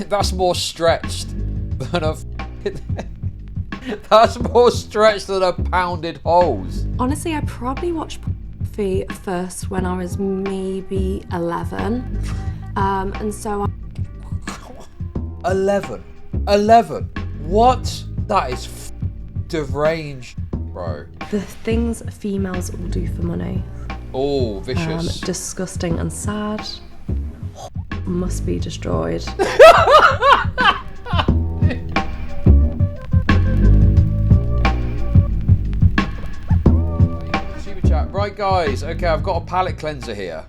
that's more stretched than a that's more stretched than a pounded holes. Honestly, I probably watched Pornography first when I was maybe 11, and so 11. What? That is deranged, bro. the things females will do for money. Oh, vicious. Disgusting and sad. Must be destroyed. Super chat. Right, guys. Okay, I've got a palate cleanser here.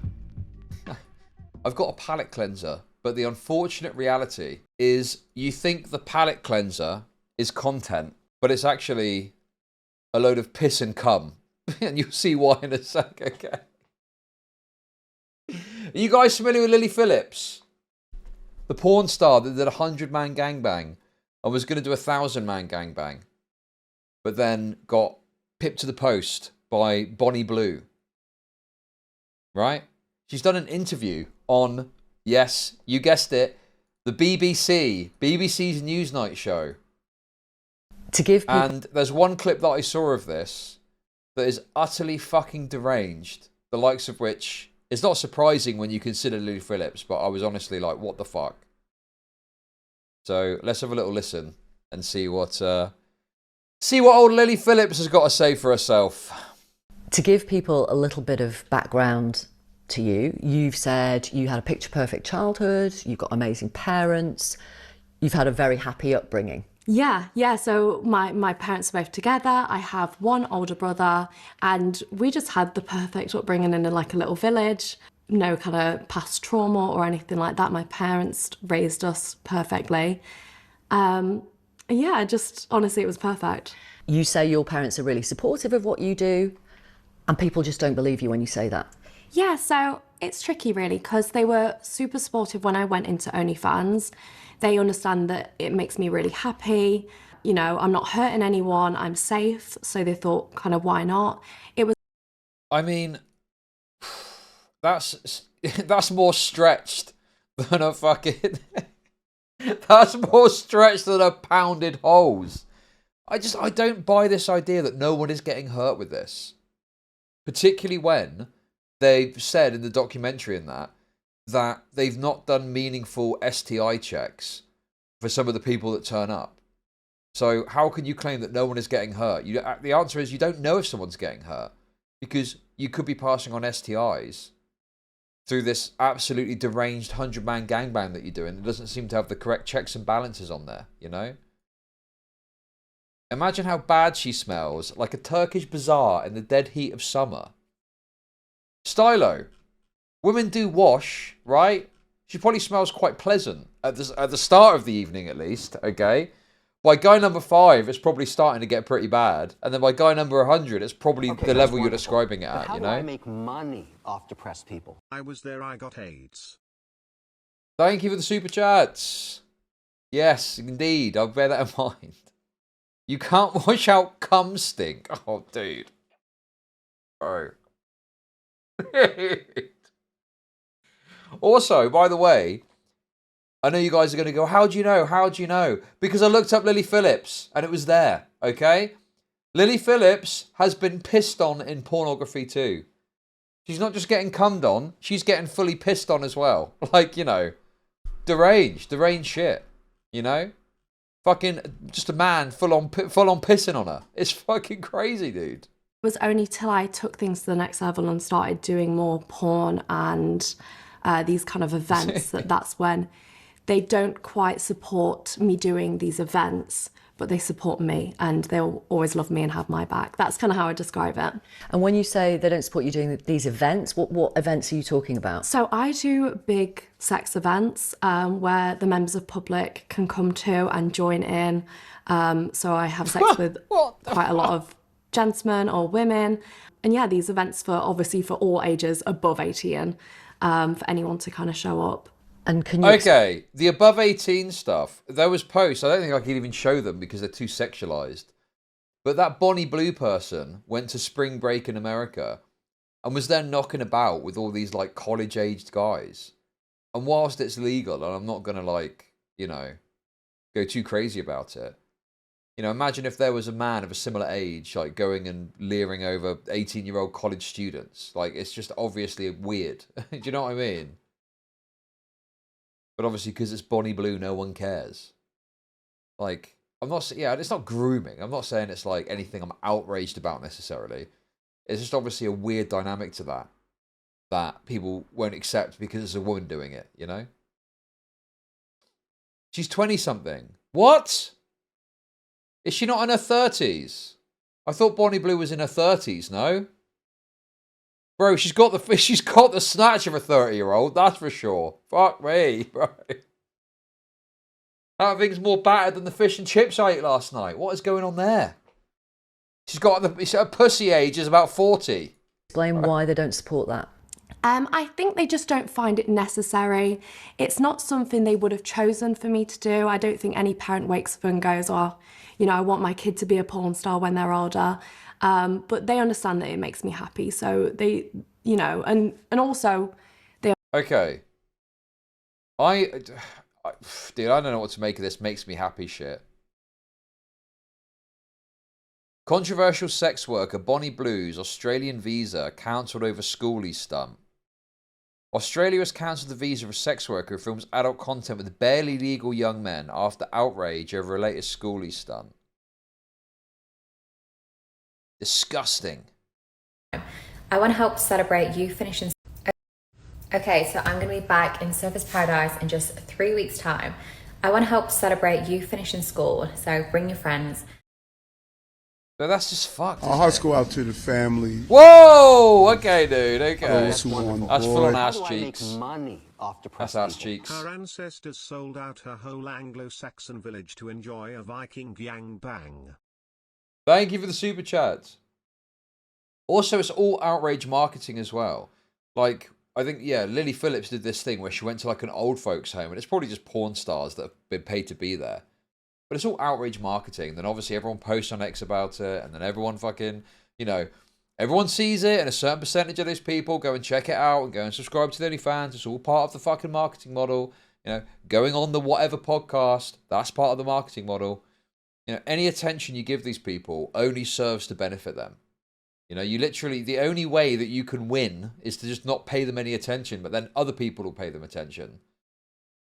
I've got a palate cleanser, but the unfortunate reality is you think the palate cleanser is content, but it's actually a load of piss and cum. And you'll see why in a sec, okay? Are you guys familiar with Lily Phillips? The porn star that did 100-man gangbang and was going to do a 1,000-man gangbang, but then got pipped to the post by Bonnie Blue. Right? She's done an interview on, yes, you guessed it, the BBC's Newsnight show. To give people... And there's one clip that I saw of this that is utterly fucking deranged, the likes of which... It's not surprising when you consider Lily Phillips, but I was honestly like, what the fuck? So let's have a little listen and see what old Lily Phillips has got to say for herself. To give people a little bit of background to you, you've said you had a picture-perfect childhood, you've got amazing parents, you've had a very happy upbringing. Yeah. So my parents are both together. I have one older brother, and we just had the perfect upbringing in like a little village. No kind of past trauma or anything like that. My parents raised us perfectly. Just honestly, it was perfect. You say your parents are really supportive of what you do, and people just don't believe you when you say that. Yeah, so it's tricky really, because they were super supportive when I went into OnlyFans. They understand that it makes me really happy. You know, I'm not hurting anyone, I'm safe. So they thought, kind of, why not? It was... I mean, that's more stretched than a fucking... That's more stretched than a pounded holes. I don't buy this idea that no one is getting hurt with this. Particularly when they've said in the documentary and that they've not done meaningful STI checks for some of the people that turn up. So how can you claim that no one is getting hurt? The answer is you don't know if someone's getting hurt, because you could be passing on STIs through this absolutely deranged 100-man gangbang that you're doing. It doesn't seem to have the correct checks and balances on there, you know? Imagine how bad she smells, like a Turkish bazaar in the dead heat of summer. Stylo. Women do wash, right? She probably smells quite pleasant at the start of the evening, at least, okay? By guy number 5, it's probably starting to get pretty bad. And then by guy number 100, it's probably the level you're describing it at, you know? How do I make money off depressed people? I was there, I got AIDS. Thank you for the super chats. Yes, indeed, I'll bear that in mind. You can't wash out cum stink. Oh, dude. Bro. Also, by the way, I know you guys are going to go, how do you know? How do you know? Because I looked up Lily Phillips and it was there, okay? Lily Phillips has been pissed on in Pornography too. She's not just getting cummed on, she's getting fully pissed on as well. Like, you know, deranged shit, you know? Fucking just a man full on pissing on her. It's fucking crazy, dude. It was only till I took things to the next level and started doing more porn and these kind of events that's when they don't quite support me doing these events, but they support me and they'll always love me and have my back. That's kind of how I describe it. And when you say they don't support you doing these events, what events are you talking about? So I do big sex events where the members of public can come to and join in. So I have sex with quite a lot of gentlemen or women. And yeah, these events obviously for all ages above 18, for anyone to kind of show up. And can you... Okay, the above 18 stuff, there was posts, I don't think I could even show them because they're too sexualized. But that Bonnie Blue person went to spring break in America and was then knocking about with all these like college-aged guys. And whilst it's legal, and I'm not going to, like, you know, go too crazy about it, you know, imagine if there was a man of a similar age, like, going and leering over 18-year-old college students. Like, it's just obviously weird. Do you know what I mean? But obviously, because it's Bonnie Blue, no one cares. Like, I'm not, yeah, it's not grooming. I'm not saying it's, like, anything I'm outraged about necessarily. It's just obviously a weird dynamic to that people won't accept because it's a woman doing it, you know? She's 20-something. What? Is she not in her 30s? I thought Bonnie Blue was in her 30s, no? Bro, she's got the snatch of a 30-year-old, that's for sure. Fuck me, bro. That thing's more battered than the fish and chips I ate last night. What is going on there? Her pussy age is about 40. Explain why they don't support that. I think they just don't find it necessary. It's not something they would have chosen for me to do. I don't think any parent wakes up and goes, oh, you know, I want my kid to be a porn star when they're older. But they understand that it makes me happy. So they, you know, and also they... Okay. Dude, I don't know what to make of this makes me happy shit. Controversial sex worker Bonnie Blue's Australian visa cancelled over schoolie stunt. Australia has cancelled the visa of a sex worker who films adult content with barely legal young men after outrage over a latest schoolie stunt. Disgusting. I want to help celebrate you finishing. Okay, so I'm going to be back in Surfers Paradise in just 3 weeks' time. I want to help celebrate you finishing school, so bring your friends. So that's just fucked. Our hearts go out to the family. Whoa! Okay, dude. Okay. Those who on That's full on board. ass How do I cheeks. make money off depressed That's ass people? cheeks. Her ancestors sold out her whole Anglo-Saxon village to enjoy a Viking gangbang. Thank you for the super chats. Also, it's all outrage marketing as well. Like, I think, yeah, Lily Phillips did this thing where she went to like an old folks home, and it's probably just porn stars that have been paid to be there. But it's all outrage marketing. Then obviously everyone posts on X about it, and then everyone fucking, you know, everyone sees it, and a certain percentage of those people go and check it out and go and subscribe to the OnlyFans. It's all part of the fucking marketing model. You know, going on the whatever podcast, that's part of the marketing model. You know, any attention you give these people only serves to benefit them. You know, you literally, the only way that you can win is to just not pay them any attention, but then other people will pay them attention.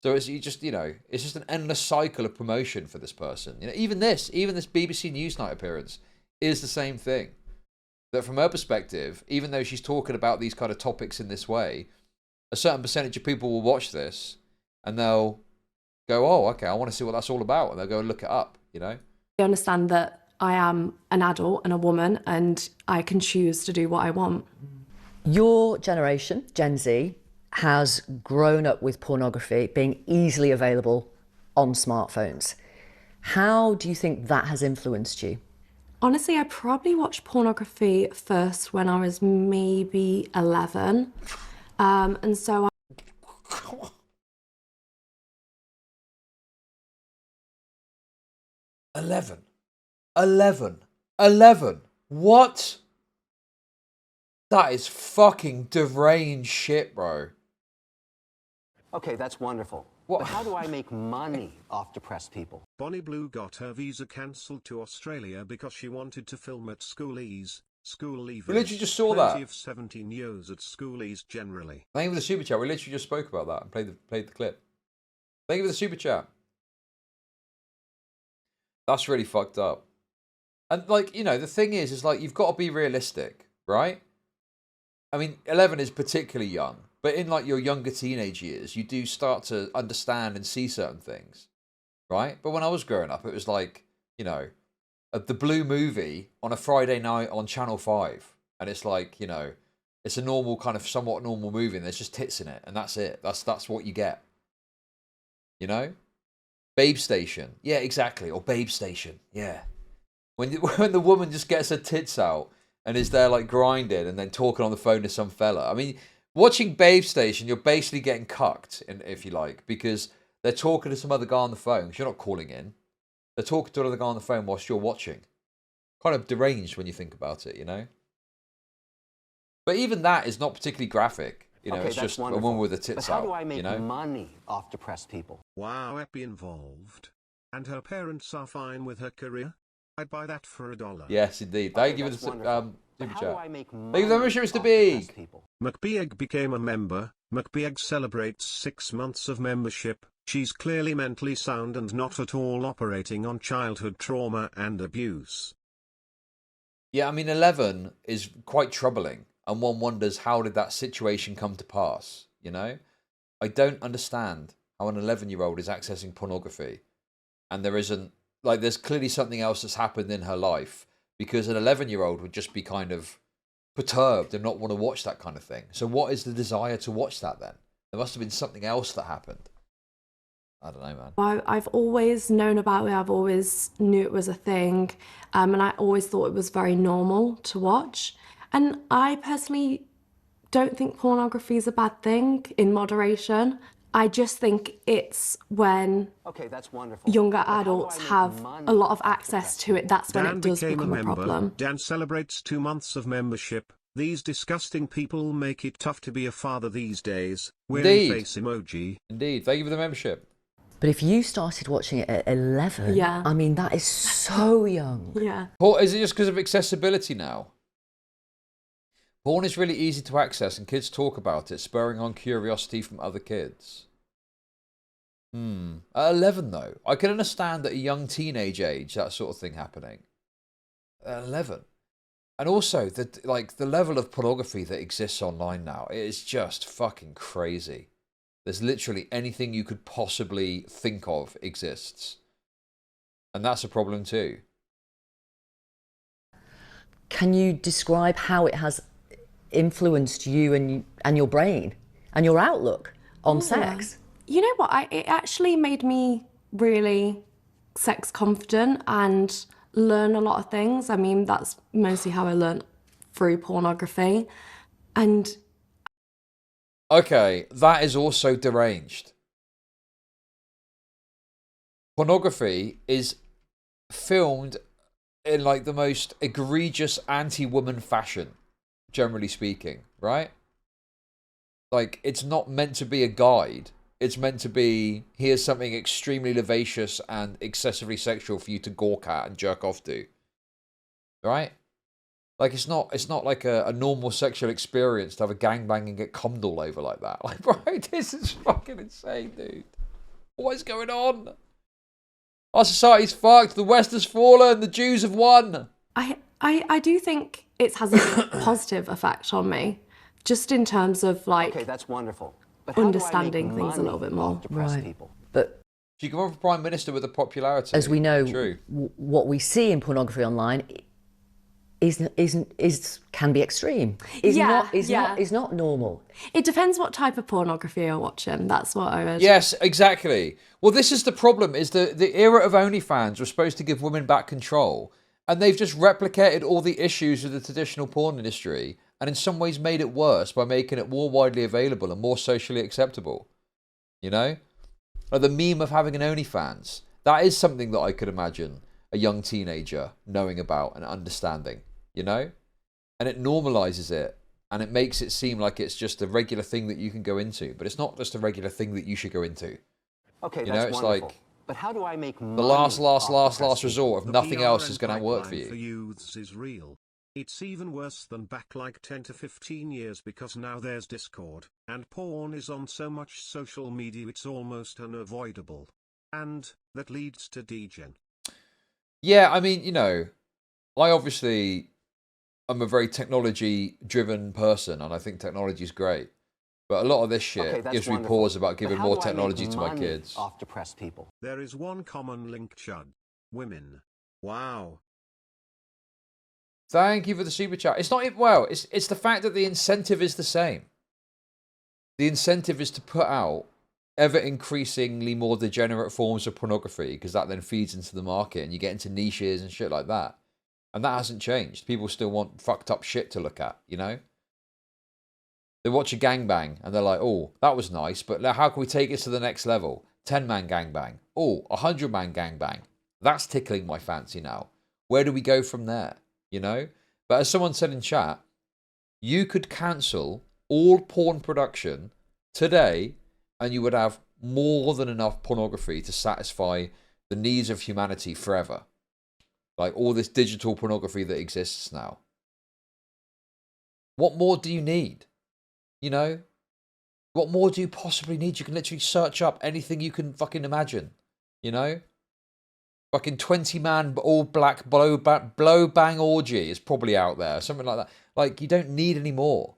So it's it's just an endless cycle of promotion for this person. You know, even this BBC Newsnight appearance is the same thing. That from her perspective, even though she's talking about these kind of topics in this way, a certain percentage of people will watch this and they'll go, oh, okay, I want to see what that's all about. And they'll go and look it up, you know? They understand that I am an adult and a woman and I can choose to do what I want. Your generation, Gen Z, has grown up with pornography being easily available on smartphones. How do you think that has influenced you? Honestly, I probably watched pornography first when I was maybe 11. And so 11. What? That is fucking deranged shit, bro. Okay, that's wonderful. What? But how do I make money off depressed people? Bonnie Blue got her visa cancelled to Australia because she wanted to film at schoolies, school leavers. We literally just saw that. Plenty of 17 years at schoolies generally. Thank you for the super chat. We literally just spoke about that and played the clip. Thank you for the super chat. That's really fucked up. And like, you know, the thing is like you've got to be realistic, right? I mean, 11 is particularly young, but in like your younger teenage years, you do start to understand and see certain things, right? But when I was growing up, it was like, you know, the Blue movie on a Friday night on Channel 5. And it's like, you know, it's a normal kind of somewhat normal movie and there's just tits in it. And that's it. That's what you get. You know? Babe Station. Yeah, exactly. Or Babe Station. Yeah. When the woman just gets her tits out and is there like grinding and then talking on the phone to some fella. I mean, watching Babe Station, you're basically getting cucked, if you like, because they're talking to some other guy on the phone. 'Cause you're not calling in. They're talking to another guy on the phone whilst you're watching. Kind of deranged when you think about it, you know? But even that is not particularly graphic. You know, Okay, it's that's just wonderful. a woman with the But tits how out. do I make You know. money off depressed people? Wow, Epi involved. And her parents are fine with her career? I'd buy that for $1. Yes, indeed. Okay, Thank you for that's the wonderful. But super how chat. do I make Thank you money for the membership, Mr. off Big. depressed people? McBeag became a member. McBeag celebrates 6 months of membership. She's clearly mentally sound and not at all operating on childhood trauma and abuse. Yeah, I mean, 11 is quite troubling, and one wonders how did that situation come to pass, you know? I don't understand how an 11-year-old is accessing pornography, and there isn't, like, there's clearly something else that's happened in her life, because an 11-year-old would just be kind of perturbed and not want to watch that kind of thing. So what is the desire to watch that then? There must have been something else that happened. I don't know, man. I've always known about it. I've always knew it was a thing, and I always thought it was very normal to watch. And I personally don't think pornography is a bad thing in moderation. I just think it's when Okay, that's wonderful. younger But how do I adults make have money a lot of off access depressed to it. That's when Dan it does became a become a member. problem. Dan celebrates 2 months of membership. These disgusting people make it tough to be a father these days. Weary Indeed. face emoji. Indeed. Thank you for the membership. But if you started watching it at 11, Yeah. I mean, that is so young. Yeah. Or is it just because of accessibility now? Porn is really easy to access and kids talk about it, spurring on curiosity from other kids. At 11 though, I can understand at a young teenage age, that sort of thing happening. At 11. And also, the level of pornography that exists online now, it is just fucking crazy. There's literally anything you could possibly think of exists. And that's a problem too. Can you describe how it has influenced you and your brain and your outlook on sex? You know what? It actually made me really sex confident and learn a lot of things. I mean, that's mostly how I learned through pornography. And Okay, that is also deranged. Pornography is filmed in like the most egregious anti-woman fashion, generally speaking, right? Like, it's not meant to be a guide. It's meant to be, here's something extremely vivacious and excessively sexual for you to gawk at and jerk off to. Right? Like, it's not like a normal sexual experience to have a gangbang and get cummed all over like that. Like, bro, this is fucking insane, dude. What is going on? Our society's fucked. The West has fallen. The Jews have won. I do think it has a positive effect on me, just in terms of like Okay, that's wonderful. But how do I make understanding things a money little bit more. off depressed Right. people? But She can run for Prime Minister with the popularity. as we know, True. what we see in pornography online can be extreme. Is not normal. It depends what type of pornography you're watching. That's what I would. Yes, exactly. Well, this is the problem, is the era of OnlyFans was supposed to give women back control, and they've just replicated all the issues of the traditional porn industry, and in some ways made it worse by making it more widely available and more socially acceptable. You know? Like the meme of having an OnlyFans. That is something that I could imagine a young teenager knowing about and understanding, you know? And it normalizes it, and it makes it seem like it's just a regular thing that you can go into, but it's not just a regular thing that you should go into. Okay, You that's know, it's wonderful. like But how do I make money the last off depressed resort of The nothing PR else and is going to work for pipeline for you. youths is real. It's even worse than back like 10 to 15 years because now there's Discord, and porn is on so much social media it's almost unavoidable. And that leads to degen. Yeah, I mean, you know, I obviously am a very technology-driven person, and I think technology is great. But a lot of this shit Okay, that's gives me wonderful. pause about But giving how more do I make technology to my money kids. off depressed people? There is one common link, Chud. Women. Wow. Thank you for the super chat. It's not even, well, it's the fact that the incentive is the same. The incentive is to put out ever increasingly more degenerate forms of pornography, because that then feeds into the market and you get into niches and shit like that. And that hasn't changed. People still want fucked up shit to look at, you know? They watch a gangbang and they're like, oh, that was nice, but how can we take it to the next level? 10-man gangbang. Oh, 100-man gangbang. That's tickling my fancy now. Where do we go from there? You know? But as someone said in chat, you could cancel all porn production today, and you would have more than enough pornography to satisfy the needs of humanity forever. Like all this digital pornography that exists now. What more do you need? You know? What more do you possibly need? You can literally search up anything you can fucking imagine. You know? Fucking 20-man all black blow bang orgy is probably out there. Something like that. Like, you don't need any more.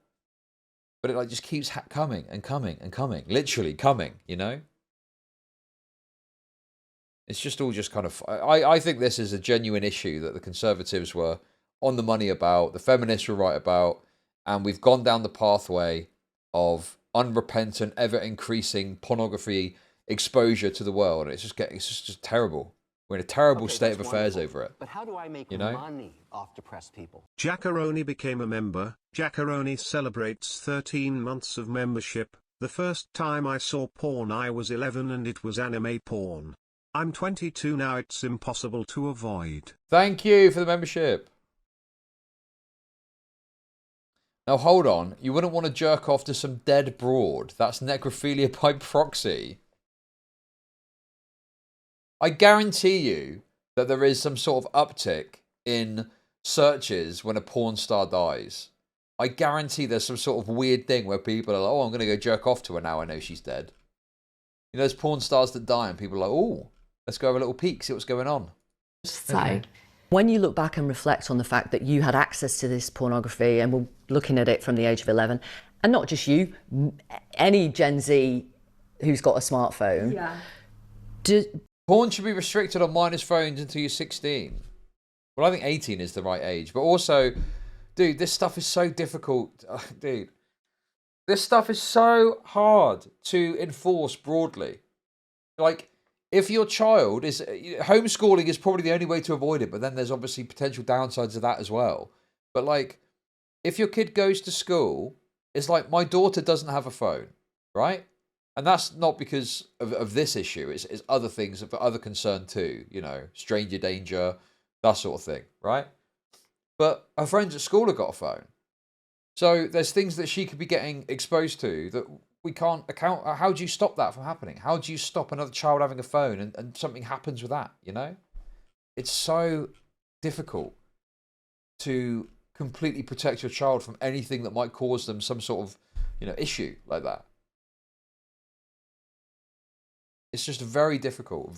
But it like just keeps coming and coming and coming. Literally coming, you know? It's just all just kind of... I think this is a genuine issue that the Conservatives were on the money about, the feminists were right about, and we've gone down the pathway of unrepentant, ever-increasing pornography exposure to the world. And it's just terrible. We're in a terrible state of affairs over it. But how do I make You know? money off depressed people? Jackaroni became a member. Jackaroni celebrates 13 months of membership. The first time I saw porn I was 11 and it was anime porn. I'm 22 now, it's impossible to avoid. Thank you for the membership. Now hold on, you wouldn't want to jerk off to some dead broad. That's necrophilia by proxy. I guarantee you that there is some sort of uptick in searches when a porn star dies. I guarantee there's some sort of weird thing where people are like, oh, I'm going to go jerk off to her now I know she's dead. You know, there's porn stars that die and people are like, oh, let's go have a little peek, see what's going on. So, When you look back and reflect on the fact that you had access to this pornography and were looking at it from the age of 11, and not just you, any Gen Z who's got a smartphone, Porn should be restricted on minors' phones until you're 16. Well, I think 18 is the right age. But also, dude, this stuff is so difficult. Dude, this stuff is so hard to enforce broadly. Like, if your child is... Homeschooling is probably the only way to avoid it, but then there's obviously potential downsides of that as well. But, like, if your kid goes to school, it's like, my daughter doesn't have a phone, right? And that's not because of this issue. It's other things, of other concern too. You know, stranger danger, that sort of thing, right? But her friends at school have got a phone. So there's things that she could be getting exposed to that we can't account. How do you stop that from happening? How do you stop another child having a phone and something happens with that, you know? It's so difficult to completely protect your child from anything that might cause them some sort of, you know, issue like that. It's just very difficult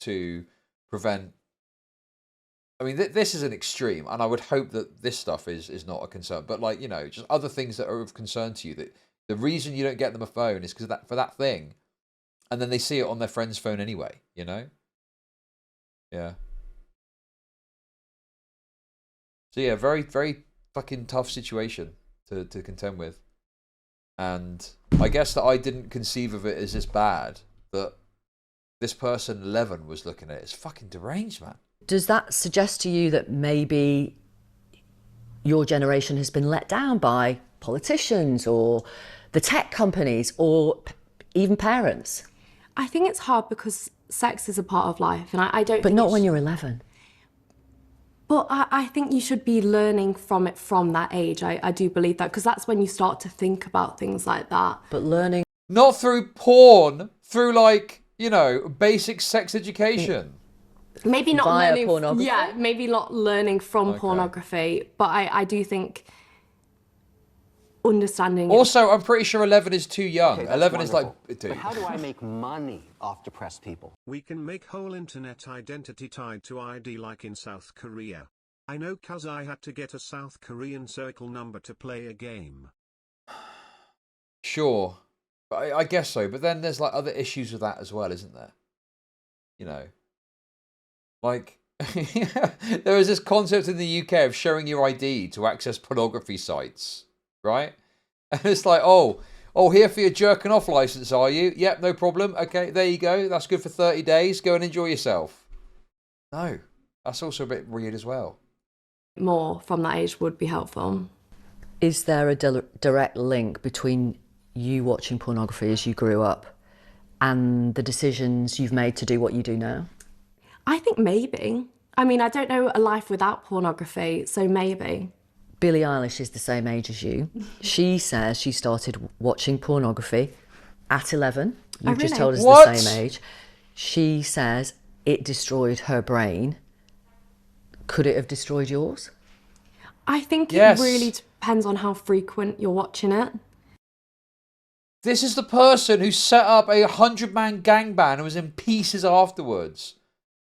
to prevent. I mean, this is an extreme, and I would hope that this stuff is not a concern. But, like, you know, just other things that are of concern to you, that the reason you don't get them a phone is because for that thing, and then they see it on their friend's phone anyway, you know? Yeah. So, yeah, very, very fucking tough situation to contend with. And I guess that I didn't conceive of it as this bad, that this person 11 was looking at it. It's fucking deranged, man. Does that suggest to you that maybe your generation has been let down by politicians or the tech companies or even parents? I think it's hard because sex is a part of life, and I don't. But not when you're 11. But I think you should be learning from it from that age. I do believe that, because that's when you start to think about things like that. But learning... Not through porn, through, like, you know, basic sex education. Maybe not Via learning... pornography? Yeah, maybe not learning from pornography, but I do think understanding... Also, I'm pretty sure 11 is too young. Okay, 11 is like... wonderful. Dude. But how do I make money off depressed people? We can make whole internet identity tied to ID like in South Korea. I know 'cause I had to get a South Korean circle number to play a game. Sure. I guess so. But then there's, like, other issues with that as well, isn't there? You know? Like, there is this concept in the UK of showing your ID to access pornography sites, right? And it's like, oh, here for your jerking off license, are you? Yep, no problem. Okay, there you go. That's good for 30 days. Go and enjoy yourself. No, that's also a bit weird as well. More from that age would be helpful. Is there a direct link between you watching pornography as you grew up and the decisions you've made to do what you do now? I think maybe. I mean, I don't know a life without pornography, so maybe. Billie Eilish is the same age as you. She says she started watching pornography at 11. You've just really? told us What? the same age. She says it destroyed her brain. Could it have destroyed yours? I think Yes. it really depends on how frequent you're watching it. This is the person who set up a 100-man gangbang and was in pieces afterwards.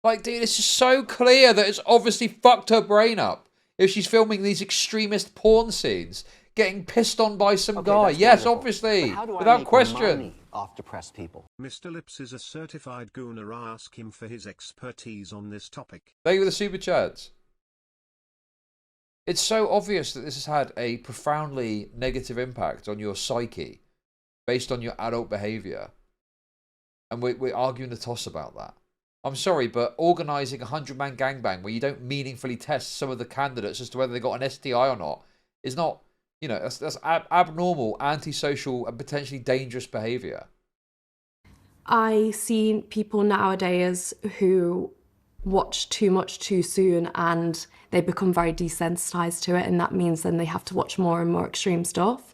Like, dude, it's just so clear that it's obviously fucked her brain up if she's filming these extremist porn scenes, getting pissed on by some guy. that's Yes, wonderful. obviously, But how do I without make question. money off depressed people? Mr. Lips is a certified gooner. Ask him for his expertise on this topic. Thank you for the super chats. It's so obvious that this has had a profoundly negative impact on your psyche based on your adult behaviour. And we're arguing the toss about that. I'm sorry, but organising a 100-man gangbang where you don't meaningfully test some of the candidates as to whether they got an STI or not is not, that's abnormal, antisocial, and potentially dangerous behaviour. I see people nowadays who watch too much too soon and they become very desensitized to it, and that means then they have to watch more and more extreme stuff.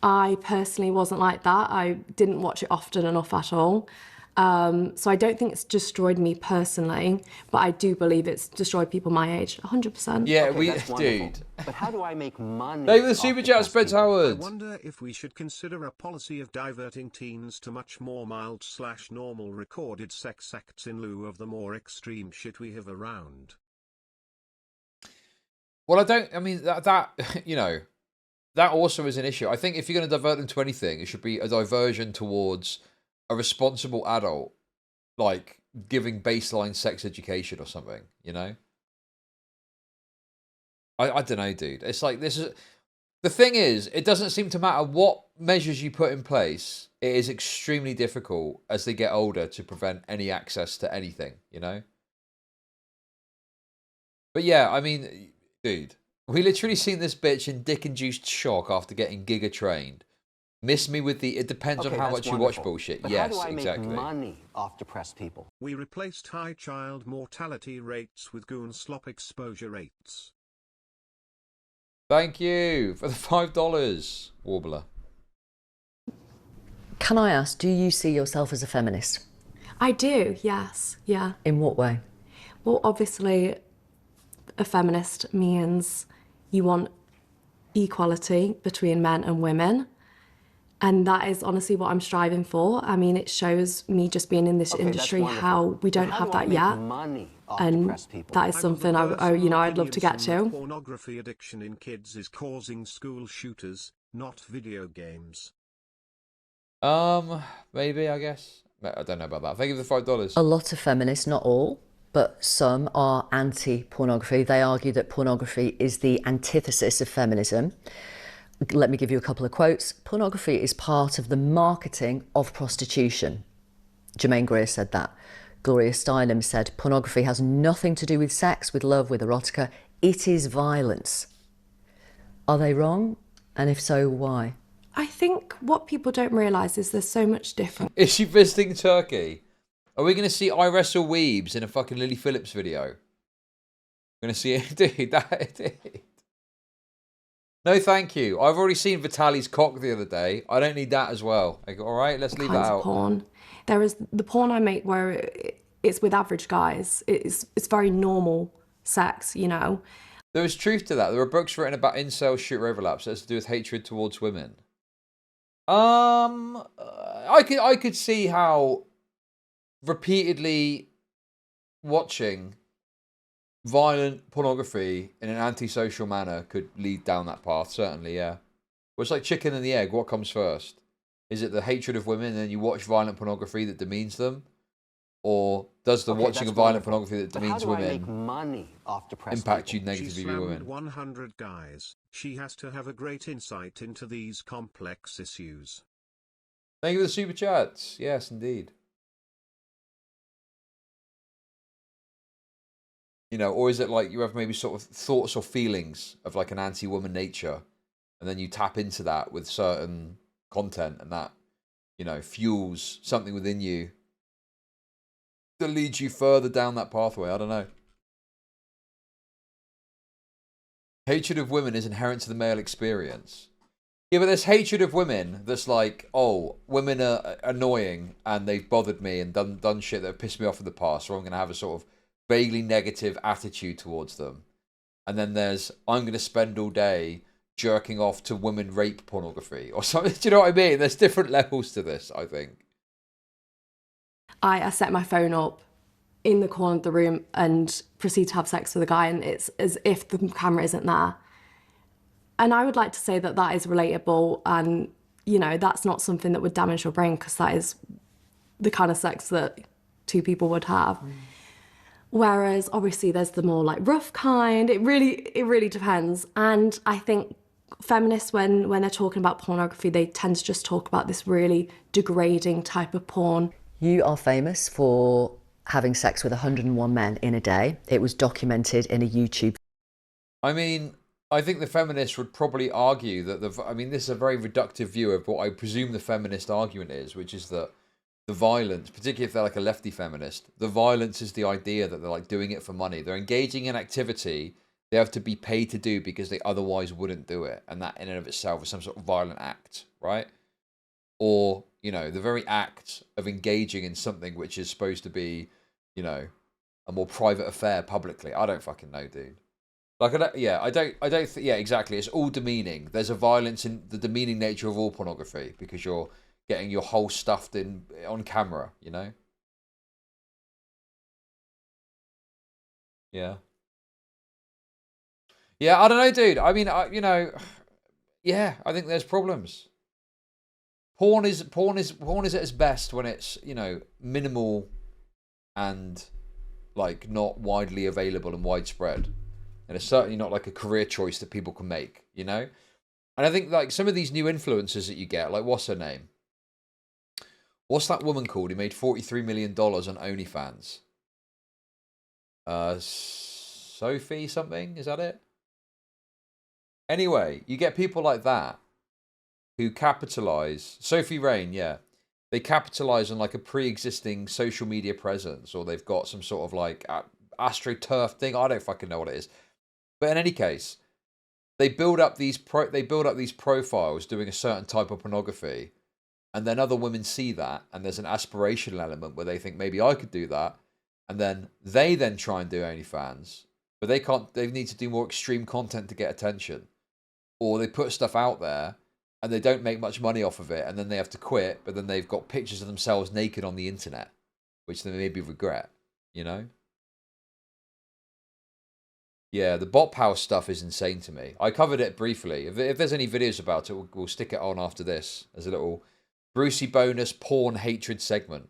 I personally wasn't like that. I didn't watch it often enough at all. So I don't think it's destroyed me personally, but I do believe it's destroyed people my age, 100%. Yeah, Okay, that's wonderful. dude. But how do I make money? Thank you for the off super chat, depressed Spence people? I Howard. wonder if we should consider a policy of diverting teens to much more mild/normal recorded sex acts in lieu of the more extreme shit we have around. Well, that also is an issue. I think if you're going to divert them to anything, it should be a diversion towards a responsible adult, like giving baseline sex education or something, I don't know, dude. It's like, the thing is, it doesn't seem to matter what measures you put in place. It is extremely difficult as they get older to prevent any access to anything, But yeah, I mean, dude, we literally seen this bitch in dick-induced shock after getting Giga trained. Miss me with the, it depends on Okay, how that's much you watch wonderful. bullshit. But Yes, how do I exactly. make money off depressed people? We replaced high child mortality rates with goon slop exposure rates. Thank you for the $5, Warbler. Can I ask, do you see yourself as a feminist? I do, yes, yeah. In what way? Well, obviously, a feminist means you want equality between men and women. And that is honestly what I'm striving for. I mean, it shows me just being in this Okay, that's industry wonderful. how we But don't how have do I that make yet. money off And depressed people? that is I've got something the personal I'd love to get opinion that to. pornography addiction in kids is causing school shooters, not video games. Maybe, I guess. I don't know about that. Thank you for the $5. A lot of feminists, not all, but some are anti-pornography. They argue that pornography is the antithesis of feminism. Let me give you a couple of quotes. Pornography is part of the marketing of prostitution. Jermaine Greer said that. Gloria Steinem said pornography has nothing to do with sex, with love, with erotica. It is violence. Are they wrong? And if so, why? I think what people don't realise is there's so much difference. Is she visiting Turkey? Are we going to see I Wrestle Weebs in a fucking Lily Phillips video? We're going to see it? Dude. No, thank you. I've already seen Vitaly's cock the other day. I don't need that as well. Like, all right, let's leave that Kinds of out. porn. There is the porn I make where it's with average guys. It's very normal sex, There is truth to that. There are books written about incel shooter overlaps that has to do with hatred towards women. I could see how repeatedly watching violent pornography in an antisocial manner could lead down that path, certainly, yeah. Well, it's like chicken and the egg. What comes first? Is it the hatred of women and then you watch violent pornography that demeans them? Or does the watching of violent pornography that demeans women women money off depressed impact you people? She negatively, slammed women? 100 guys. She has to have a great insight into these complex issues. Thank you for the super chats. Yes, indeed. Or is it like you have maybe sort of thoughts or feelings of like an anti-woman nature, and then you tap into that with certain content, and that, fuels something within you that leads you further down that pathway? I don't know. Hatred of women is inherent to the male experience. Yeah, but there's hatred of women that's like, oh, women are annoying and they've bothered me and done shit that have pissed me off in the past, so I'm going to have a sort of vaguely negative attitude towards them. And then there's, I'm going to spend all day jerking off to women rape pornography or something. Do you know what I mean? There's different levels to this, I think. I set my phone up in the corner of the room and proceed to have sex with a guy, and it's as if the camera isn't there. And I would like to say that that is relatable, and, you know, that's not something that would damage your brain, because that is the kind of sex that two people would have. Whereas obviously there's the more like rough kind. It really depends. And I think feminists, when they're talking about pornography, they tend to just talk about this really degrading type of porn. You are famous for having sex with 101 men in a day. It was documented in a YouTube. I mean, I think the feminists would probably argue that this is a very reductive view of what I presume the feminist argument is, which is that the violence, particularly if they're like a lefty feminist, the violence is the idea that they're like doing it for money. They're engaging in activity they have to be paid to do because they otherwise wouldn't do it. And that in and of itself is some sort of violent act, right? Or, you know, the very act of engaging in something which is supposed to be, you know, a more private affair publicly. I don't fucking know, dude. Like, I don't think, yeah, exactly. It's all demeaning. There's a violence in the demeaning nature of all pornography because you're getting your whole stuffed in on camera, you know? Yeah. Yeah, I don't know, dude. I mean, yeah, I think there's problems. Porn is at its best when it's, you know, minimal and like not widely available and widespread. And it's certainly not like a career choice that people can make, you know? And I think like some of these new influencers that you get, like what's her name? What's that woman called who made $43 million on OnlyFans? Sophie something? Is that it? Anyway, you get people like that who capitalize. Sophie Rain, yeah. They capitalize on like a pre-existing social media presence, or they've got some sort of like astroturf thing. I don't fucking know what it is. But in any case, they build up these profiles doing a certain type of pornography, and then other women see that, and there's an aspirational element where they think maybe I could do that, and then they try and do OnlyFans, but they can't. They need to do more extreme content to get attention, or they put stuff out there and they don't make much money off of it, and then they have to quit, but then they've got pictures of themselves naked on the internet, which they maybe regret, you know? Yeah, the bot power stuff is insane to me. I covered it briefly. If there's any videos about it, we'll stick it on after this as a little Brucey bonus porn hatred segment.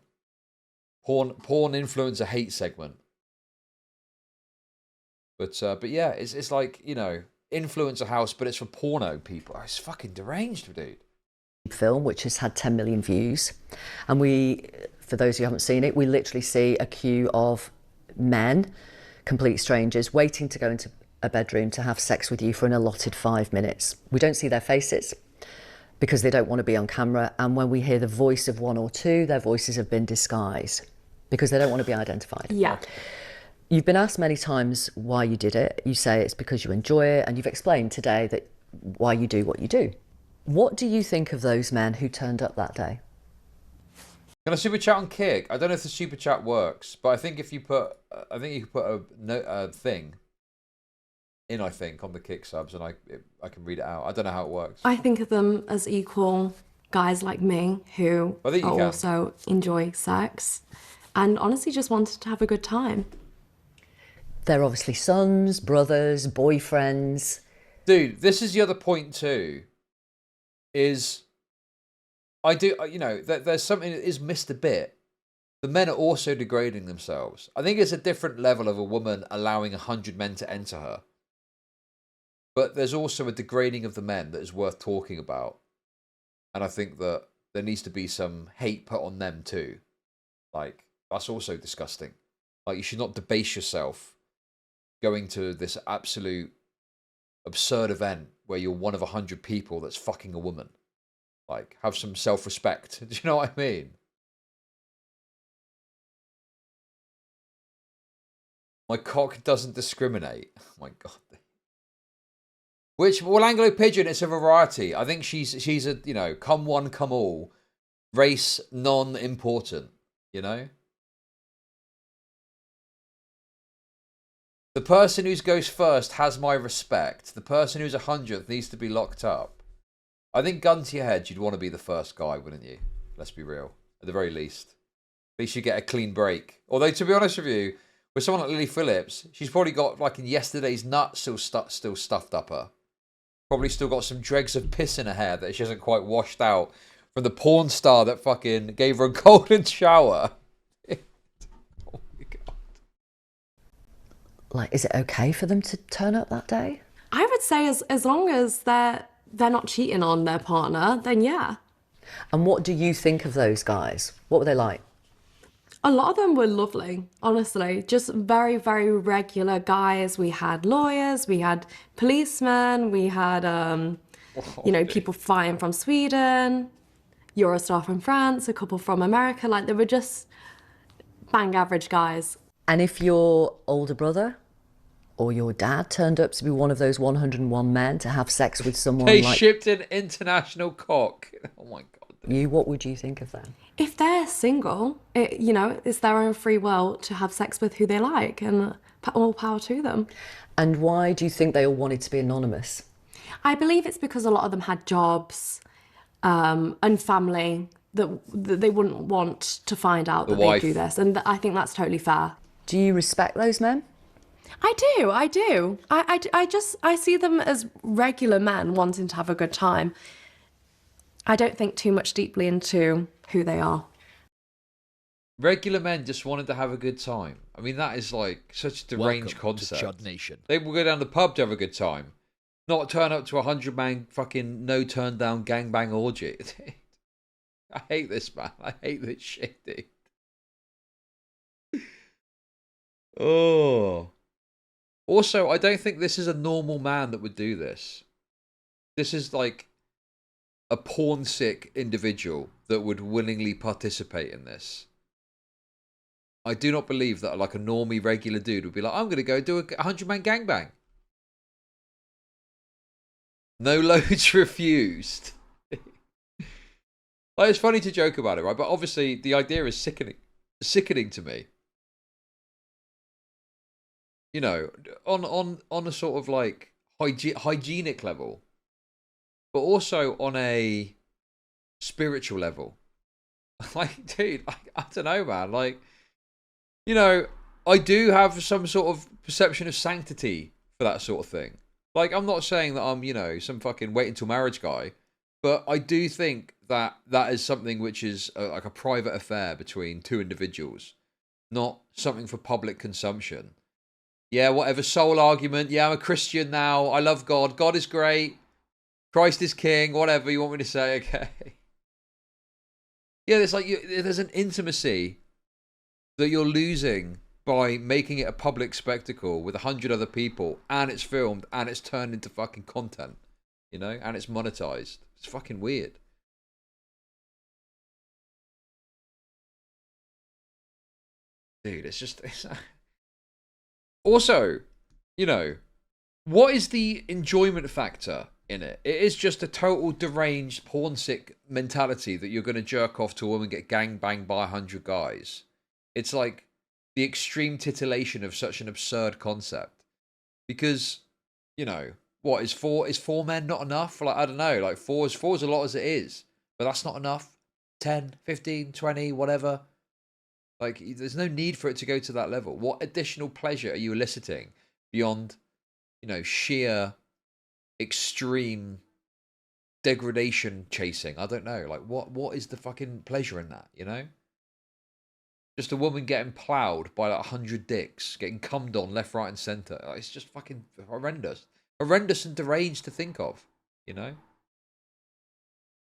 Porn influencer hate segment. But yeah, it's like, you know, influencer house, but it's for porno people. Oh, it's fucking deranged, dude. Film which has had 10 million views, and we, for those who haven't seen it, we literally see a queue of men, complete strangers, waiting to go into a bedroom to have sex with you for an allotted 5 minutes. We don't see their faces because they don't want to be on camera, and when we hear the voice of one or two, their voices have been disguised because they don't want to be identified. Yeah. You've been asked many times why you did it. You say it's because you enjoy it, and you've explained today that why you do what you do. What do you think of those men who turned up that day? Can I super chat on Kick? I don't know if the super chat works, but I think if you put, I think you could put a thing in, I think, on the Kick subs, and I can read it out. I don't know how it works. I think of them as equal guys like me who also enjoy sex and honestly just wanted to have a good time. They're obviously sons, brothers, boyfriends. Dude, this is the other point too, is I do, you know, there's something that is missed a bit. The men are also degrading themselves. I think it's a different level of a woman allowing 100 men to enter her. But there's also a degrading of the men that is worth talking about. And I think that there needs to be some hate put on them too. Like, that's also disgusting. Like, you should not debase yourself going to this absolute absurd event where you're one of 100 people that's fucking a woman. Like, have some self-respect. Do you know what I mean? My cock doesn't discriminate. Oh my God. Which, well, Anglo Pigeon, it's a variety. I think she's a, you know, come one, come all, race non-important, you know? The person who goes first has my respect. The person who's 100th needs to be locked up. I think gun to your head, you'd want to be the first guy, wouldn't you? Let's be real. At the very least. At least you get a clean break. Although, to be honest with you, with someone like Lily Phillips, she's probably got, like, in yesterday's nut still stuffed up her. Probably still got some dregs of piss in her hair that she hasn't quite washed out from the porn star that fucking gave her a golden shower. Oh my God. Like, is it okay for them to turn up that day? I would say as long as they're not cheating on their partner, then yeah. And what do you think of those guys? What were they like? A lot of them were lovely, honestly. Just very, very regular guys. We had lawyers, we had policemen, we had, you know, people flying from Sweden, Eurostar from France, a couple from America. Like, they were just bang average guys. And if your older brother or your dad turned up to be one of those 101 men to have sex with someone They like shipped an international cock. Oh my God. you, what would you think of them? If they're single, you know, it's their own free will to have sex with who they like, and all power to them. And why do you think they all wanted to be anonymous? I believe it's because a lot of them had jobs and family that they wouldn't want to find out that they do this, and I think that's totally fair. Do you respect those men? I do. I see them as regular men wanting to have a good time. I don't think too much deeply into who they are. Regular men just wanted to have a good time. I mean, that is like such a deranged concept. Chud Nation. They will go down the pub to have a good time, not turn up to 100-man fucking no turn down gangbang orgy. I hate this, man. I hate this shit, dude. Oh. Also, I don't think this is a normal man that would do this. This is like a porn sick individual that would willingly participate in this. I do not believe that like a normie regular dude would be like, I'm going to go do a 100-man gangbang. No loads refused. Like, it's funny to joke about it, right? But obviously the idea is sickening to me. You know, on a sort of like hygienic level, but also on a spiritual level. Like, dude, I don't know, man. Like, you know, I do have some sort of perception of sanctity for that sort of thing. Like, I'm not saying that I'm, you know, some fucking wait until marriage guy, but I do think that that is something which is like a private affair between two individuals, not something for public consumption. Yeah, whatever, soul argument. Yeah, I'm a Christian now. I love God. God is great. Christ is king. Whatever you want me to say, okay. Yeah, there's like there's an intimacy that you're losing by making it a public spectacle with 100 other people, and it's filmed, and it's turned into fucking content, you know, and it's monetized. It's fucking weird. Dude, it's just... Also, you know, what is the enjoyment factor in it? It is just a total deranged, porn sick mentality that you're going to jerk off to a woman, get gangbanged by 100 guys. It's like the extreme titillation of such an absurd concept. Because, you know, what is four men not enough? Like, I don't know, like four is a lot as it is, but that's not enough. 10, 15, 20, whatever. Like, there's no need for it to go to that level. What additional pleasure are you eliciting beyond, you know, sheer extreme degradation chasing? I don't know. Like, what is the fucking pleasure in that, you know? Just a woman getting ploughed by like 100 dicks, getting cummed on left, right, and centre. Like, it's just fucking horrendous. Horrendous and deranged to think of, you know?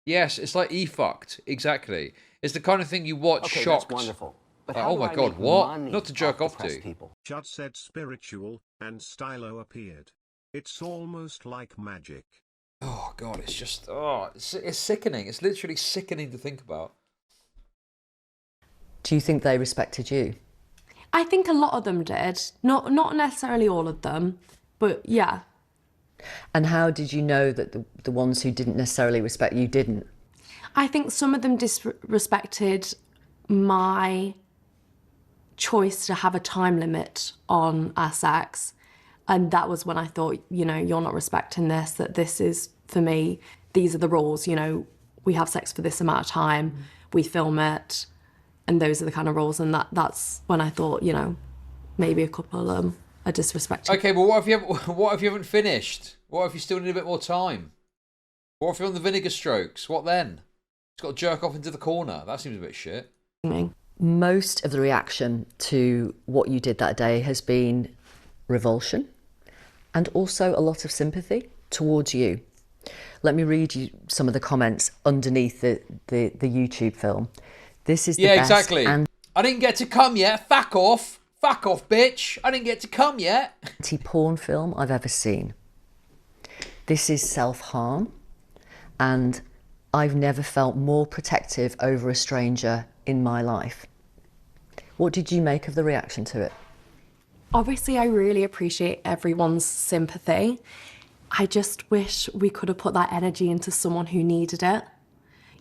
Yes, it's like E-fucked. Exactly. It's the kind of thing you watch shocked. That's wonderful. But Like, how oh do my I God, make what? money Not to jerk off depressed to. people? Chud said spiritual, and stylo appeared. It's almost like magic. Oh God, it's just it's sickening. It's literally sickening to think about. Do you think they respected you? I think a lot of them did. Not necessarily all of them, but yeah. And how did you know that the ones who didn't necessarily respect you didn't? I think some of them disrespected my choice to have a time limit on our sex. And that was when I thought, you know, you're not respecting this, that this is, for me, these are the rules, you know, we have sex for this amount of time, we film it, and those are the kind of rules. And that's when I thought, you know, maybe a couple of them are disrespecting. Okay, but what if you haven't finished? What if you still need a bit more time? What if you're on the vinegar strokes? What then? It's got to jerk off into the corner. That seems a bit shit. Most of the reaction to what you did that day has been revulsion and also a lot of sympathy towards you. Let me read you some of the comments underneath the YouTube film. This is the best exactly. I didn't get to come yet. Fuck off. Fuck off, bitch. I didn't get to come yet. Anti-porn film I've ever seen. This is self-harm, and I've never felt more protective over a stranger in my life. What did you make of the reaction to it? Obviously, I really appreciate everyone's sympathy. I just wish we could have put that energy into someone who needed it.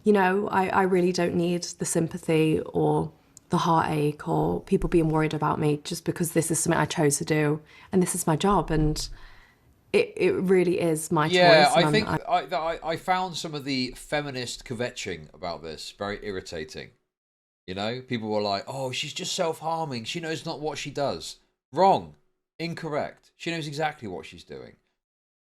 You know, I really don't need the sympathy or the heartache or people being worried about me just because this is something I chose to do and this is my job, and it really is my choice. Yeah, I think I found some of the feminist kvetching about this very irritating. You know, people were like, oh, she's just self-harming. She knows not what she does. Wrong. Incorrect. She knows exactly what she's doing.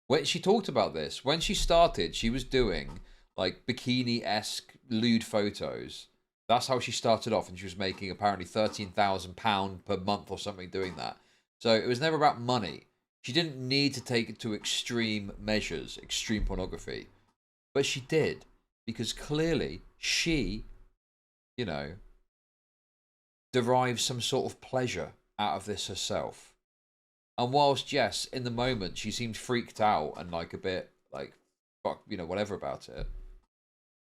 When she talked about this, when she started, she was doing like bikini-esque lewd photos. That's how she started off, and she was making apparently £13,000 per month or something doing that. So it was never about money. She didn't need to take it to extreme measures, extreme pornography. But she did, because clearly she, you know, derives some sort of pleasure out of this herself. And whilst, yes, in the moment she seemed freaked out and like a bit like, fuck, you know, whatever about it,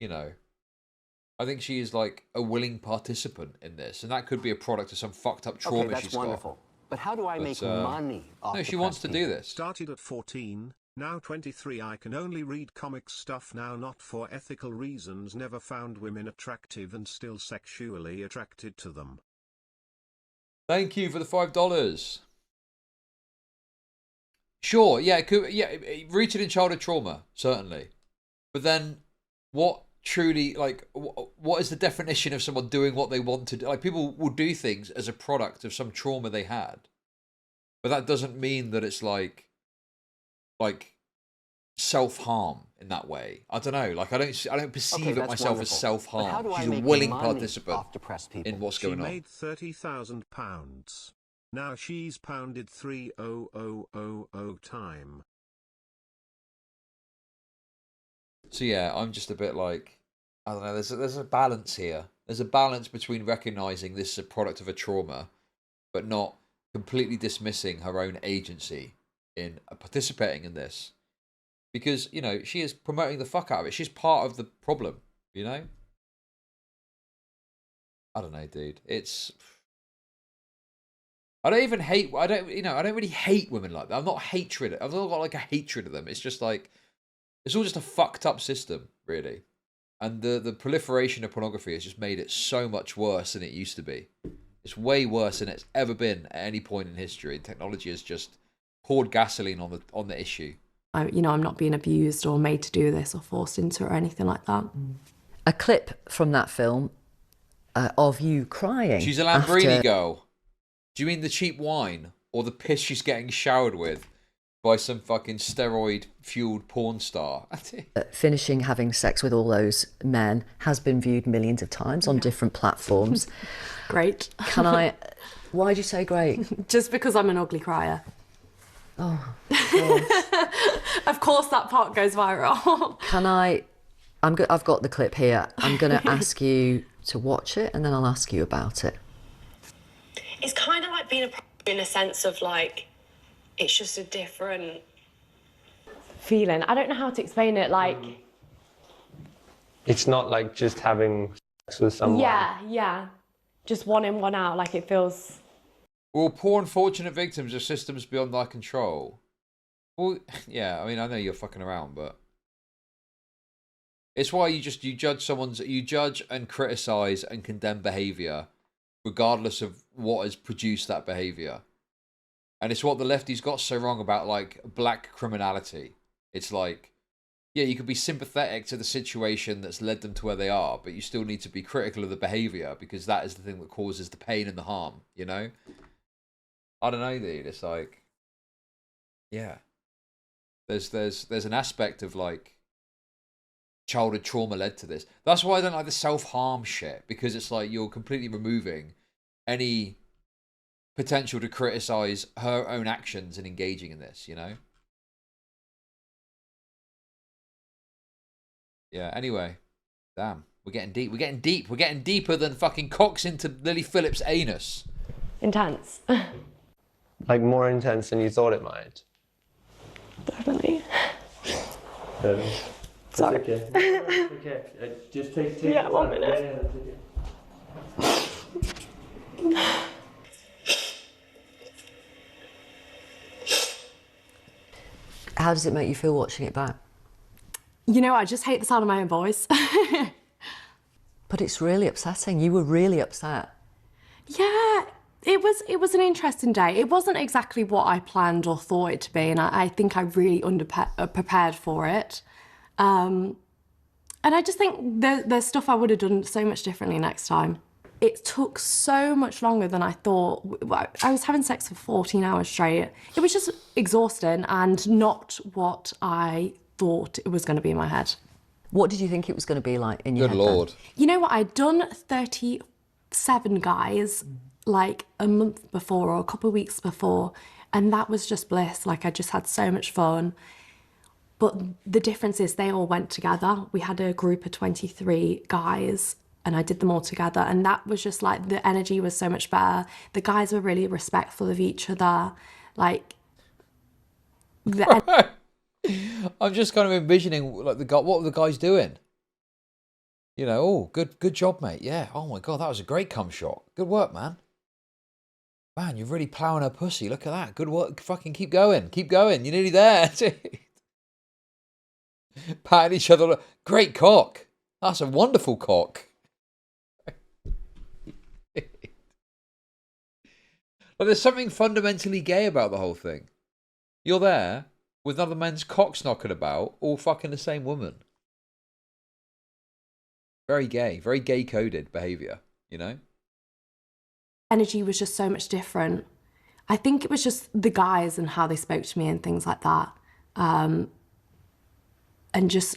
you know, I think she is like a willing participant in this, and that could be a product of some fucked up trauma that's she's wonderful. got. But how do I make money off No, she wants to do this. Started at 14, now 23. I can only read comic stuff now, not for ethical reasons. Never found women attractive and still sexually attracted to them. Thank you for the $5. Sure, yeah, it could, yeah, rooted in childhood trauma, certainly. But then, what truly, like, what is the definition of someone doing what they want to do? Like, people will do things as a product of some trauma they had, but that doesn't mean that it's like self-harm in that way. I don't know. Like, I don't perceive it myself as self-harm. She's a willing participant in what's going on. She made £30,000. Now she's pounded 3,000 time. So yeah, I'm just a bit like, I don't know. There's a balance here. There's a balance between recognizing this is a product of a trauma, but not completely dismissing her own agency in participating in this, because you know she is promoting the fuck out of it. She's part of the problem. You know. I don't know, dude. I don't really hate women like that. I'm not hatred. I've not got like a hatred of them. It's just like, it's all just a fucked up system, really. And the proliferation of pornography has just made it so much worse than it used to be. It's way worse than it's ever been at any point in history. Technology has just poured gasoline on the issue. I'm not being abused or made to do this or forced into it or anything like that. A clip from that film of you crying. She's a Lamborghini girl. Do you mean the cheap wine or the piss she's getting showered with by some fucking steroid-fueled porn star? Finishing having sex with all those men has been viewed millions of times on different platforms. Great. Why'd you say great? Just because I'm an ugly crier. Oh, of course. Of course that part goes viral. I've got the clip here. I'm going to ask you to watch it and then I'll ask you about it. It's kind of like being in a sense of like, it's just a different feeling. I don't know how to explain it. Like, it's not like just having sex with someone. Yeah. Just one in, one out. Like, it feels. Well, poor unfortunate victims of systems beyond their control. Well, yeah, I mean, I know you're fucking around, but it's why you judge and criticize and condemn behavior regardless of what has produced that behavior. And it's what the lefties got so wrong about, like, black criminality. It's like, yeah, you can be sympathetic to the situation that's led them to where they are, but you still need to be critical of the behavior because that is the thing that causes the pain and the harm, you know? I don't know, dude. It's like, yeah. There's an aspect of, like, childhood trauma led to this. That's why I don't like the self-harm shit, because it's like you're completely removing any potential to criticize her own actions and engaging in this, you know? Yeah, anyway. Damn. We're getting deep. We're getting deep. We're getting deeper than fucking cocks into Lily Phillips' anus. Intense. Like more intense than you thought it might. Definitely. It's Sorry. okay. No, it's okay. Just take Yeah, 1 time. minute. Yeah, How does it make you feel watching it back? You know, I just hate the sound of my own voice. But it's really upsetting. You were really upset. Yeah, it was an interesting day. It wasn't exactly what I planned or thought it to be, and I think I really prepared for it. And I just think there's stuff I would have done so much differently next time. It took so much longer than I thought. I was having sex for 14 hours straight. It was just exhausting and not what I thought it was going to be in my head. What did you think it was going to be like in your head? Good Lord. Then? You know what? I'd done 37 guys like a month before or a couple of weeks before, and that was just bliss. Like, I just had so much fun. But the difference is they all went together. We had a group of 23 guys and I did them all together. And that was just like, the energy was so much better. The guys were really respectful of each other. Like, I'm just kind of envisioning, like, what were the guys doing? You know, oh, good job, mate. Yeah. Oh my God, that was a great cum shot. Good work, man. Man, you're really ploughing her pussy. Look at that. Good work. Fucking keep going. Keep going. You're nearly there. Patting each other. Great cock. That's a wonderful cock. But there's something fundamentally gay about the whole thing. You're there with other men's cocks knocking about, all fucking the same woman. Very gay coded behaviour, you know? energy was just so much different. I think it was just the guys and how they spoke to me and things like that. And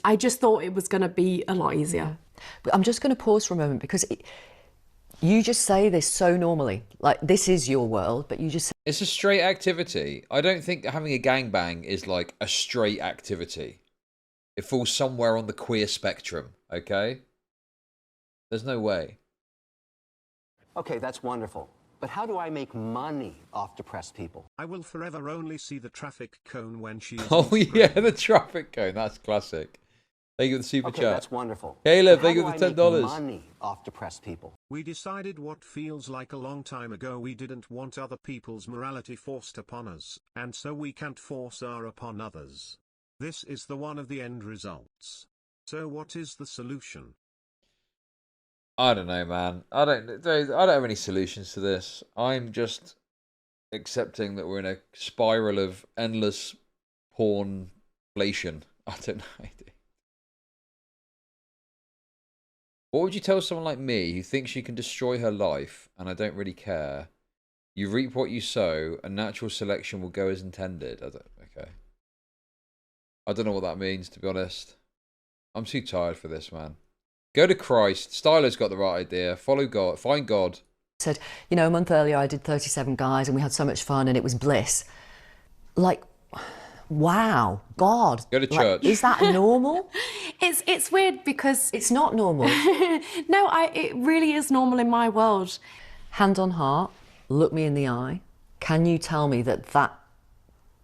I just thought it was going to be a lot easier. But I'm just going to pause for a moment because you just say this so normally. Like, this is your world, but you just say... It's a straight activity. I don't think having a gangbang is like a straight activity. It falls somewhere on the queer spectrum, okay? There's no way. Okay, that's wonderful. But how do I make money off depressed people? I will forever only see the traffic cone when she is Oh yeah, the traffic cone. That's classic. Thank you for the super Okay, chat. that's wonderful. Caleb, But thank you how for do I the $10. make money off depressed people? We decided what feels like a long time ago we didn't want other people's morality forced upon us, and so we can't force our upon others. This is the one of the end results. So what is the solution? I don't know, man. I don't have any solutions to this. I'm just accepting that we're in a spiral of endless pornflation. I don't know. What would you tell someone like me who thinks she can destroy her life and I don't really care? You reap what you sow and natural selection will go as intended. Okay. I don't know what that means, to be honest. I'm too tired for this, man. Go to Christ. Styler's got the right idea. Follow God. Find God. Said, you know, a month earlier I did 37 guys and we had so much fun and it was bliss. Like, wow, God. Go to church. Is that normal? It's weird because It's not normal. no, it really is normal in my world. Hand on heart, look me in the eye. Can you tell me that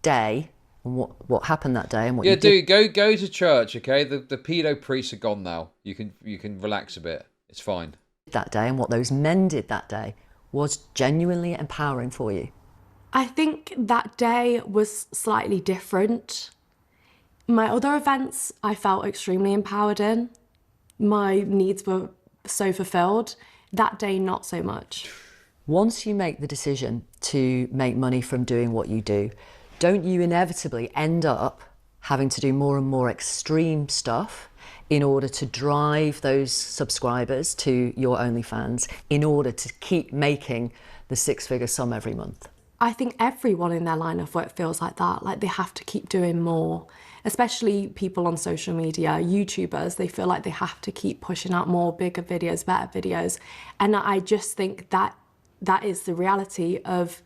day, and what happened that day and what Yeah, you did? dude, go to church, okay? The pedo priests are gone now. You can relax a bit. It's fine. That day and what those men did that day was genuinely empowering for you? I think that day was slightly different. My other events, I felt extremely empowered in. My needs were so fulfilled. That day, not so much. Once you make the decision to make money from doing what you do, don't you inevitably end up having to do more and more extreme stuff in order to drive those subscribers to your OnlyFans in order to keep making the six-figure sum every month? I think everyone in their line of work feels like that, like they have to keep doing more, especially people on social media, YouTubers, they feel like they have to keep pushing out more, bigger videos, better videos. And I just think that is the reality of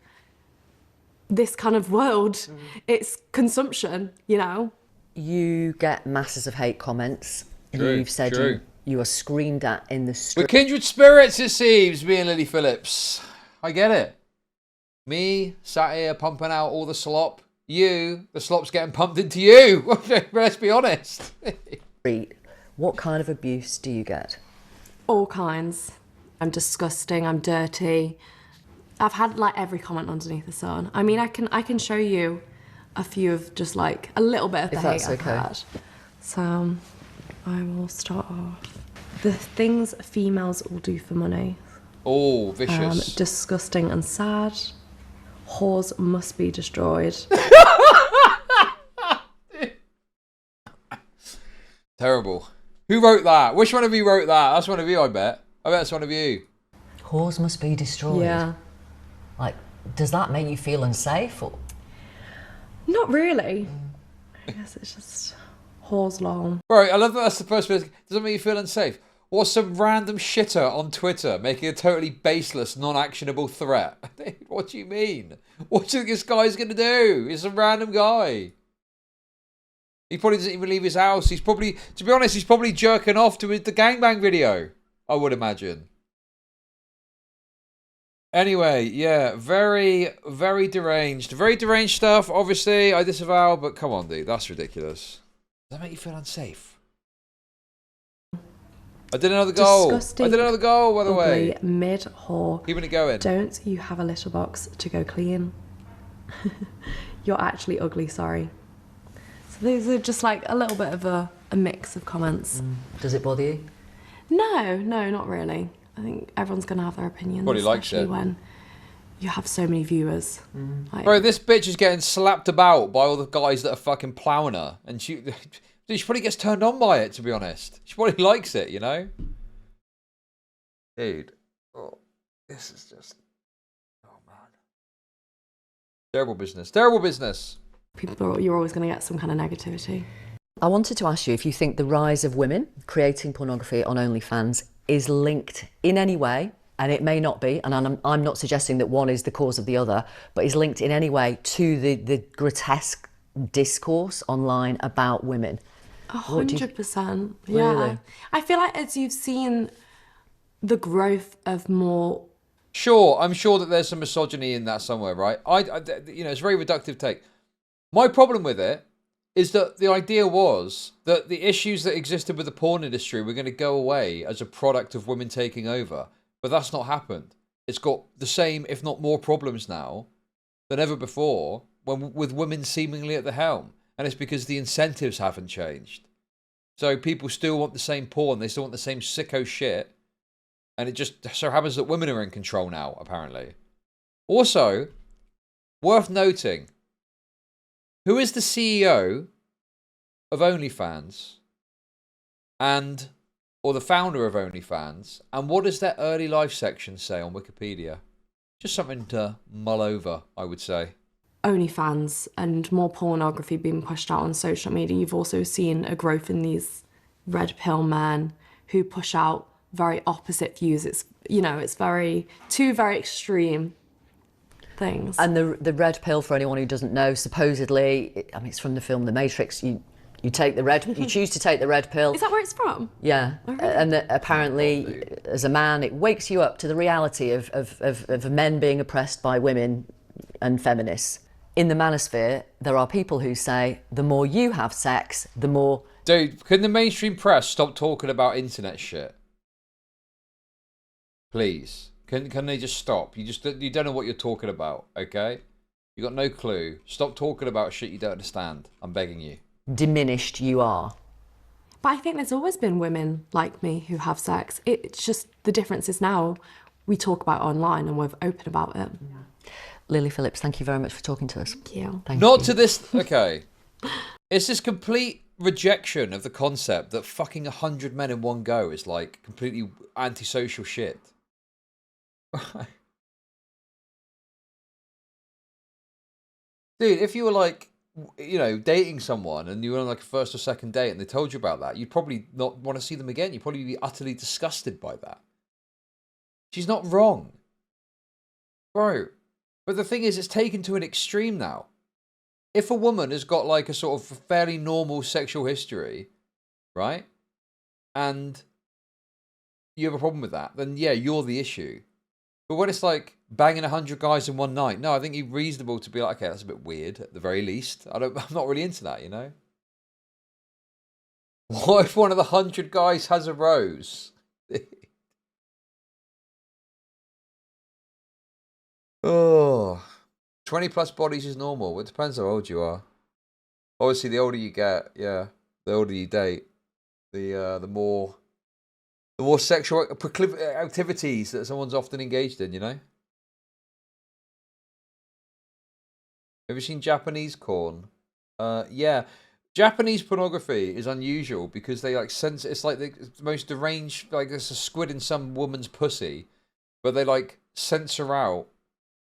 this kind of world. It's consumption, you know? You get masses of hate comments. You've said you are screamed at in the street. We're kindred spirits, it seems, me and Lily Phillips. I get it. Me, sat here pumping out all the slop. You, the slop's getting pumped into you. Let's be honest. What kind of abuse do you get? All kinds. I'm disgusting, I'm dirty. I've had like every comment underneath the sun. I mean, I can show you a few of just like a little bit of the hate I've had. So I will start off. The things females will do for money. Oh, vicious. Disgusting and sad. Whores must be destroyed. Terrible. Who wrote that? Which one of you wrote that? That's one of you, I bet. I bet it's one of you. Whores must be destroyed. Yeah. Like, does that make you feel unsafe? Or? Not really. I guess it's just whores long. Right, I love that that's the first bit. Does it make you feel unsafe? Or some random shitter on Twitter making a totally baseless, non-actionable threat. What do you mean? What do you think this guy's going to do? He's a random guy. He probably doesn't even leave his house. He's probably, to be honest, he's probably jerking off to the gangbang video, I would imagine. Anyway, yeah, very, very deranged. Very deranged stuff, obviously, I disavow, but come on, dude, that's ridiculous. Does that make you feel unsafe? I did another goal. Disgusting, I did another goal, by the way. Mid-whore. Keeping it going. Don't you have a litter box to go clean? You're actually ugly, sorry. So these are just like a little bit of a mix of comments. Does it bother you? No, not really. I think everyone's going to have their opinions. Probably likes it. When you have so many viewers. Like, bro, this bitch is getting slapped about by all the guys that are fucking ploughing her. And she probably gets turned on by it, to be honest. She probably likes it, you know? Dude. Oh, this is just... Oh, man. Terrible business. Terrible business. You're always going to get some kind of negativity. I wanted to ask you if you think the rise of women creating pornography on OnlyFans is linked in any way, and it may not be, and I'm not suggesting that one is the cause of the other, but is linked in any way to the grotesque discourse online about women. 100%. Really? Yeah. I feel like as you've seen the growth of more... Sure, I'm sure that there's some misogyny in that somewhere, right? You know, it's a very reductive take. My problem with it is that the idea was that the issues that existed with the porn industry were going to go away as a product of women taking over. But that's not happened. It's got the same, if not more problems now than ever before, with women seemingly at the helm. And it's because the incentives haven't changed. So people still want the same porn. They still want the same sicko shit. And it just so happens that women are in control now, apparently. Also, worth noting, who is the CEO of OnlyFans or the founder of OnlyFans, and what does their early life section say on Wikipedia? Just something to mull over, I would say. OnlyFans and more pornography being pushed out on social media, you've also seen a growth in these red pill men who push out very opposite views. It's, you know, it's two very extreme things. And the red pill, for anyone who doesn't know, supposedly, I mean, it's from the film The Matrix. You take the red, you choose to take the red pill. Is that where it's from? Yeah, and apparently, as a man, it wakes you up to the reality of men being oppressed by women and feminists. In the manosphere, there are people who say the more you have sex, the more... Dude, can the mainstream press stop talking about internet shit? Please. Can they just stop? You don't know what you're talking about, okay? You got no clue. Stop talking about shit you don't understand. I'm begging you. Diminished you are. But I think there's always been women like me who have sex. It's just the difference is now we talk about it online and we're open about it. Lily Phillips, thank you very much for talking to us. Thank you. Not to this. Okay. It's this complete rejection of the concept that fucking 100 men in one go is like completely antisocial shit. Dude, if you were like, you know, dating someone and you were on like a first or second date and they told you about that, you'd probably not want to see them again. You'd probably be utterly disgusted by that. She's not wrong. Bro. But the thing is, it's taken to an extreme now. If a woman has got like a sort of fairly normal sexual history, right? And you have a problem with that, then yeah, you're the issue. But when it's like banging 100 guys in one night, no, I think you're reasonable to be like, okay, that's a bit weird at the very least. I'm not really into that, you know? What if one of the 100 guys has a rose? Oh, 20 plus bodies is normal. It depends how old you are. Obviously, the older you get, yeah, the older you date, the more sexual activities that someone's often engaged in, you know? Have you seen Japanese porn? Yeah. Japanese pornography is unusual because they like it's like the most deranged, like there's a squid in some woman's pussy, but they like censor out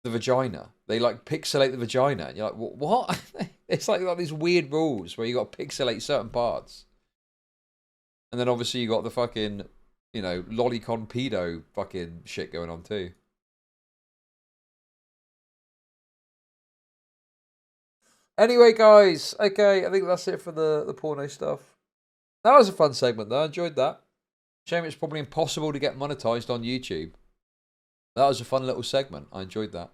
the vagina. They like pixelate the vagina. And you're like, what? It's like these weird rules where you got to pixelate certain parts. And then obviously you got the fucking, you know, lolicon pedo fucking shit going on too. Anyway, guys, okay, I think that's it for the porno stuff. That was a fun segment though. I enjoyed that. Shame it's probably impossible to get monetized on YouTube. That was a fun little segment. I enjoyed that.